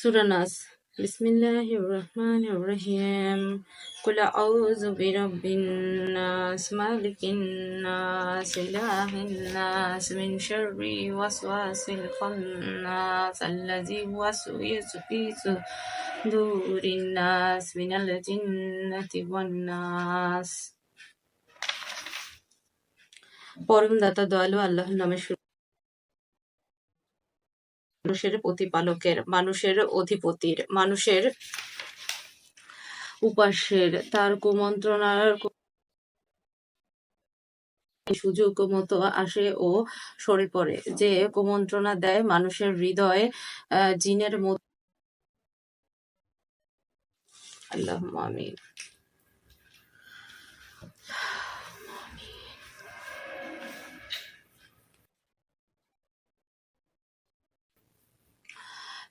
সূরা নাস। বিসমিল্লাহির রহমানির রহিম। কুল আউযু বিরাব্বিন নাস, মালিকিন নাস, ইলাহিন নাস, মিন শাররি ওয়াসওয়াসিল খান্নাস, আল্লাযী ইউওয়াসওয়িসু ফী সুদুরিন নাস, মিনাল জিন্নাতি ওয়ান নাস। পরম দাতা দয়ালু আল্লাহর নামে শুরু। মানুষের প্রতিপালকের, মানুষের অধিপতির, মানুষের উপাস্যের, তার কুমন্ত্রণার সুযোগ মতো আসে ও সরে পড়ে, যে কুমন্ত্রণা দেয় মানুষের হৃদয়ে জিনের মধ্যে। আল্লাহুম্মা আমিন।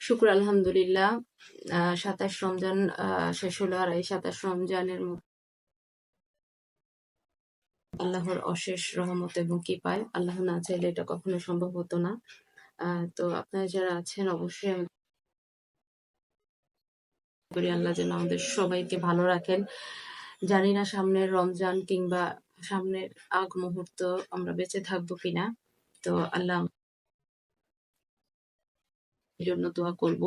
শুকর আলহামদুলিল্লাহ। ২৭ রমজান শেষ হলো, আর এই ২৭ রমজানের আল্লাহর অশেষ রহমত এবং কৃপায়, আল্লাহ না চাইলে এটা কখনো সম্ভব হতো না। তো আপনারা যারা আছেন অবশ্যই আমি করি আল্লাহ যেন আমাদের সবাইকে ভালো রাখেন। জানি না সামনের রমজান কিংবা সামনের আগ মুহূর্ত আমরা বেঁচে থাকবো কিনা, তো আল্লাহ জন্য দোয়া করব।